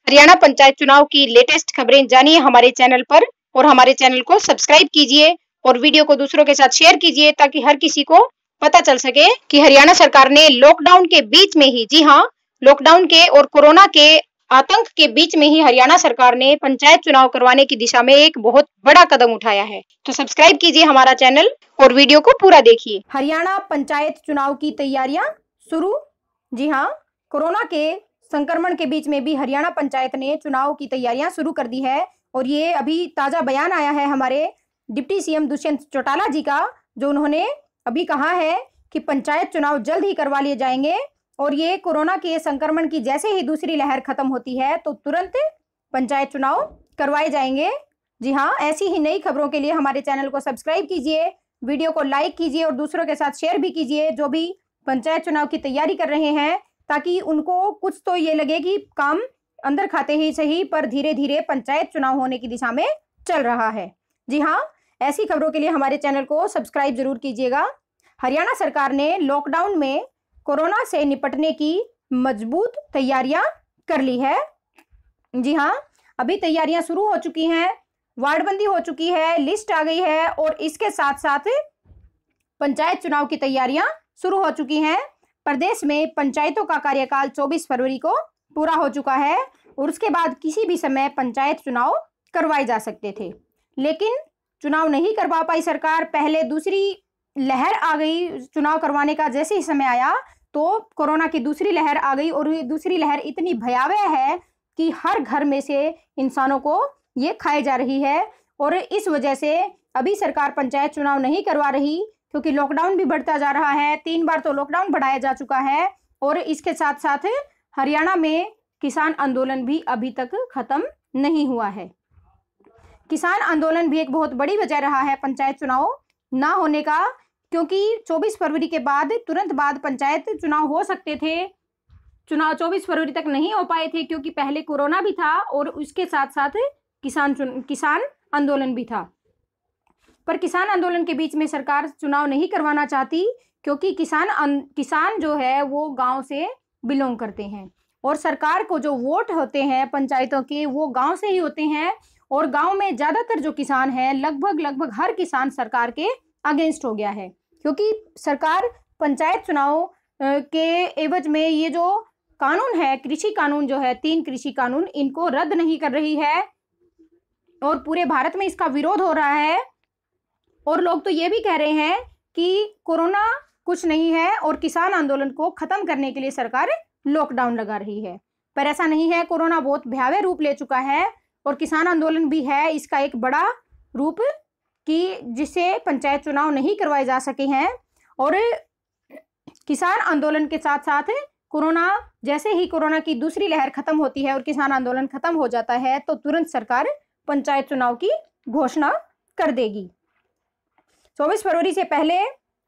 हरियाणा पंचायत चुनाव की लेटेस्ट खबरें जानिए हमारे चैनल पर और हमारे चैनल को सब्सक्राइब कीजिए और वीडियो को दूसरों के साथ शेयर कीजिए ताकि हर किसी को पता चल सके कि हरियाणा सरकार ने लॉकडाउन के बीच में ही, जी हाँ, लॉकडाउन के और कोरोना के आतंक के बीच में ही हरियाणा सरकार ने पंचायत चुनाव करवाने की दिशा में एक बहुत बड़ा कदम उठाया है। तो सब्सक्राइब कीजिए हमारा चैनल और वीडियो को पूरा देखिए। हरियाणा पंचायत चुनाव की तैयारियां शुरू। जी हाँ, कोरोना के संक्रमण के बीच में भी हरियाणा पंचायत ने चुनाव की तैयारियां शुरू कर दी है और ये अभी ताजा बयान आया है हमारे डिप्टी सीएम दुष्यंत चौटाला जी का, जो उन्होंने अभी कहा है कि पंचायत चुनाव जल्द ही करवा लिए जाएंगे और ये कोरोना के संक्रमण की जैसे ही दूसरी लहर खत्म होती है तो तुरंत पंचायत चुनाव करवाए जाएंगे। जी हाँ, ऐसी ही नई खबरों के लिए हमारे चैनल को सब्सक्राइब कीजिए, वीडियो को लाइक कीजिए और दूसरों के साथ शेयर भी कीजिए जो भी पंचायत चुनाव की तैयारी कर रहे हैं, ताकि उनको कुछ तो ये लगे कि काम अंदर खाते ही सही पर धीरे धीरे पंचायत चुनाव होने की दिशा में चल रहा है। जी हाँ, ऐसी खबरों के लिए हमारे चैनल को सब्सक्राइब जरूर कीजिएगा। हरियाणा सरकार ने लॉकडाउन में कोरोना से निपटने की मजबूत तैयारियां कर ली है। जी हाँ, अभी तैयारियां शुरू हो चुकी हैं, वार्डबंदी हो चुकी है, लिस्ट आ गई है और इसके साथ साथ पंचायत चुनाव की तैयारियां शुरू हो चुकी हैं। प्रदेश में पंचायतों का कार्यकाल 24 फरवरी को पूरा हो चुका है और उसके बाद किसी भी समय पंचायत चुनाव करवाए जा सकते थे, लेकिन चुनाव नहीं करवा पाई सरकार। पहले दूसरी लहर आ गई चुनाव करवाने का, जैसे ही समय आया तो कोरोना की दूसरी लहर आ गई और ये दूसरी लहर इतनी भयावह है कि हर घर में से इंसानों को ये खाई जा रही है और इस वजह से अभी सरकार पंचायत चुनाव नहीं करवा रही, क्योंकि लॉकडाउन भी बढ़ता जा रहा है। 3 बार तो लॉकडाउन बढ़ाया जा चुका है और इसके साथ साथ हरियाणा में किसान आंदोलन भी अभी तक खत्म नहीं हुआ है। किसान आंदोलन भी एक बहुत बड़ी वजह रहा है पंचायत चुनाव ना होने का, क्योंकि 24 फरवरी के बाद तुरंत बाद पंचायत चुनाव हो सकते थे। चुनाव 24 फरवरी तक नहीं हो पाए थे क्योंकि पहले कोरोना भी था और उसके साथ साथ किसान आंदोलन भी था। पर किसान आंदोलन के बीच में सरकार चुनाव नहीं करवाना चाहती, क्योंकि किसान जो है वो गांव से बिलोंग करते हैं और सरकार को जो वोट होते हैं पंचायतों के वो गांव से ही होते हैं और गांव में ज्यादातर जो किसान है, लगभग हर किसान सरकार के अगेंस्ट हो गया है, क्योंकि सरकार पंचायत चुनाव के एवज में ये जो कानून है, कृषि कानून जो है, 3 कृषि कानून, इनको रद्द नहीं कर रही है और पूरे भारत में इसका विरोध हो रहा है। और लोग तो ये भी कह रहे हैं कि कोरोना कुछ नहीं है और किसान आंदोलन को खत्म करने के लिए सरकार लॉकडाउन लगा रही है, पर ऐसा नहीं है। कोरोना बहुत भयावह रूप ले चुका है और किसान आंदोलन भी है इसका एक बड़ा रूप कि जिससे पंचायत चुनाव नहीं करवाए जा सके हैं। और किसान आंदोलन के साथ साथ कोरोना, जैसे ही कोरोना की दूसरी लहर खत्म होती है और किसान आंदोलन खत्म हो जाता है तो तुरंत सरकार पंचायत चुनाव की घोषणा कर देगी। 24 फरवरी से पहले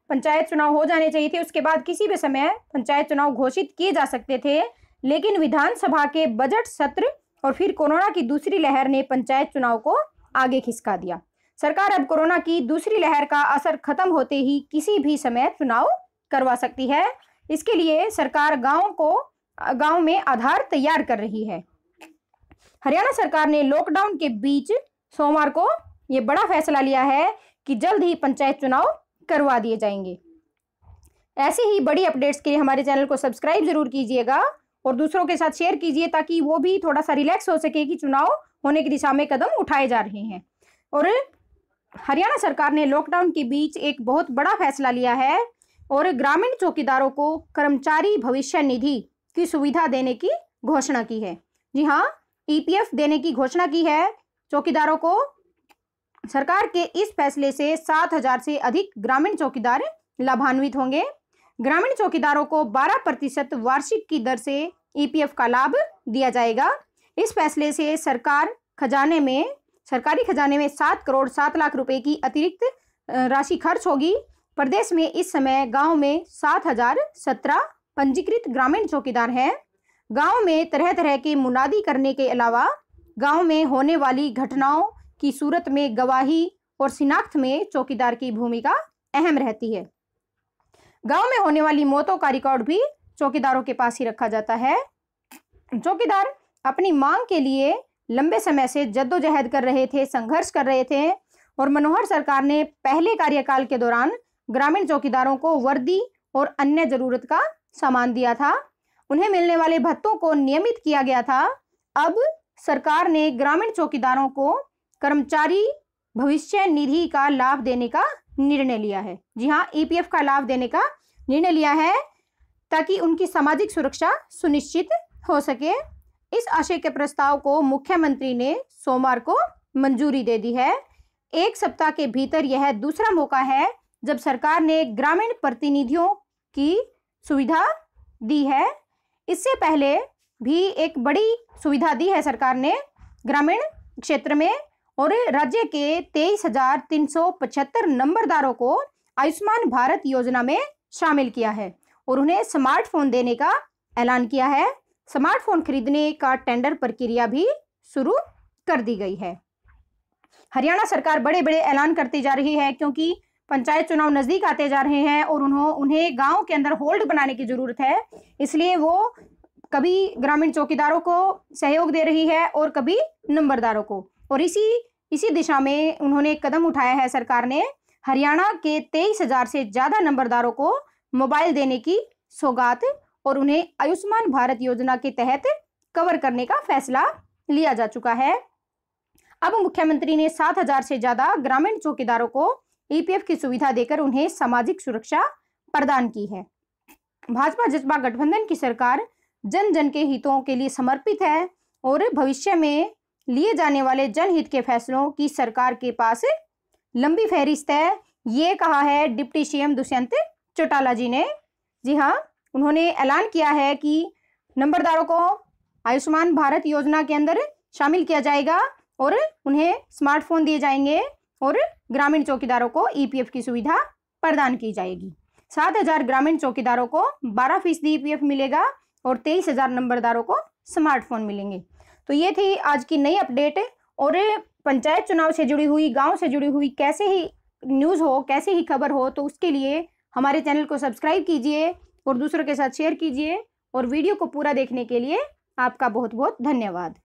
पंचायत चुनाव हो जाने चाहिए थे, उसके बाद किसी भी समय पंचायत चुनाव घोषित किए जा सकते थे, लेकिन विधानसभा के बजट सत्र और फिर कोरोना की दूसरी लहर ने पंचायत चुनाव को आगे खिसका दिया। सरकार अब कोरोना की दूसरी लहर का असर खत्म होते ही किसी भी समय चुनाव करवा सकती है। इसके लिए सरकार गांव में आधार तैयार कर रही है। हरियाणा सरकार ने लॉकडाउन के बीच सोमवार को यह बड़ा फैसला लिया है कि जल्द ही पंचायत चुनाव करवा दिए जाएंगे। ऐसे ही बड़ी अपडेट्स के लिए हमारे चैनल को सब्सक्राइब जरूर कीजिएगा और दूसरों के साथ शेयर कीजिए, ताकि वो भी थोड़ा सा रिलैक्स हो सके कि चुनाव होने की दिशा में कदम उठाए जा रहे हैं। और हरियाणा सरकार ने लॉकडाउन के बीच एक बहुत बड़ा फैसला लिया है और ग्रामीण चौकीदारों को कर्मचारी भविष्य निधि की सुविधा देने की घोषणा की है। जी हाँ, ईपीएफ देने की घोषणा की है चौकीदारों को। सरकार के इस फैसले से 7,000 से अधिक ग्रामीण चौकीदार लाभान्वित होंगे। ग्रामीण चौकीदारों को 12% वार्षिक की दर से ईपीएफ का लाभ दिया जाएगा। इस फैसले से सरकारी खजाने में 7 करोड़ 7 लाख रुपए की अतिरिक्त राशि खर्च होगी। प्रदेश में इस समय गांव में 7,017 पंजीकृत ग्रामीण चौकीदार हैं। गांव में तरह तरह के मुनादी करने के अलावा गांव में होने वाली घटनाओं की सूरत में गवाही और शिनाख्त में चौकीदार की भूमिका अहम रहती है। गांव में होने वाली मौतों का रिकॉर्ड भी चौकीदारों के पास ही रखा जाता है। चौकीदार अपनी मांग के लिए लंबे समय से जद्दोजहद कर रहे थे, संघर्ष कर रहे थे। और मनोहर सरकार ने पहले कार्यकाल के दौरान ग्रामीण चौकीदारों को वर्दी और अन्य जरूरत का सामान दिया था। उन्हें मिलने वाले भत्तों को नियमित किया गया था। अब सरकार ने ग्रामीण चौकीदारों को कर्मचारी भविष्य निधि का लाभ देने का निर्णय लिया है। जी हाँ, ईपीएफ का लाभ देने का निर्णय लिया है ताकि उनकी सामाजिक सुरक्षा सुनिश्चित हो सके। इस आशय के प्रस्ताव को मुख्यमंत्री ने सोमवार को मंजूरी दे दी है। एक सप्ताह के भीतर यह दूसरा मौका है जब सरकार ने ग्रामीण प्रतिनिधियों की सुविधा दी है। इससे पहले भी एक बड़ी सुविधा दी है सरकार ने ग्रामीण क्षेत्र में, और राज्य के 23,375 नंबरदारों को आयुष्मान भारत योजना में शामिल किया है और उन्हें स्मार्टफोन देने का ऐलान किया है। स्मार्टफोन खरीदने का टेंडर प्रक्रिया भी शुरू कर दी गई है। हरियाणा सरकार बड़े बड़े ऐलान करती जा रही है क्योंकि पंचायत चुनाव नजदीक आते जा रहे हैं और उन्हें गांव के अंदर होल्ड बनाने की जरूरत है। इसलिए वो कभी ग्रामीण चौकीदारों को सहयोग दे रही है और कभी नंबरदारों को, और इसी दिशा में उन्होंने कदम उठाया है सरकार ने। हरियाणा के 23,000 से ज्यादा नंबरदारों को मोबाइल देने की सौगात और उन्हें आयुष्मान भारत योजना के तहत कवर करने का फैसला लिया जा चुका है। अब मुख्यमंत्री ने 7,000 से ज्यादा ग्रामीण चौकीदारों को ईपीएफ की सुविधा देकर उन्हें सामाजिक सुरक्षा प्रदान की है। भाजपा जसपा गठबंधन की सरकार जन जन के हितों के लिए समर्पित है और भविष्य में लिए जाने वाले जनहित के फैसलों की सरकार के पास लंबी फहरिस्त है। ये कहा है डिप्टी सीएम दुष्यंत चौटाला जी ने। जी हाँ, उन्होंने ऐलान किया है कि नंबरदारों को आयुष्मान भारत योजना के अंदर शामिल किया जाएगा और उन्हें स्मार्टफोन दिए जाएंगे और ग्रामीण चौकीदारों को ईपीएफ की सुविधा प्रदान की जाएगी। 7,000 ग्रामीण चौकीदारों को 12% ईपीएफ मिलेगा और 23,000 नंबरदारों को स्मार्टफोन मिलेंगे। तो ये थी आज की नई अपडेट। और पंचायत चुनाव से जुड़ी हुई, गांव से जुड़ी हुई कैसे ही न्यूज़ हो, कैसे ही खबर हो, तो उसके लिए हमारे चैनल को सब्सक्राइब कीजिए और दूसरों के साथ शेयर कीजिए। और वीडियो को पूरा देखने के लिए आपका बहुत बहुत धन्यवाद।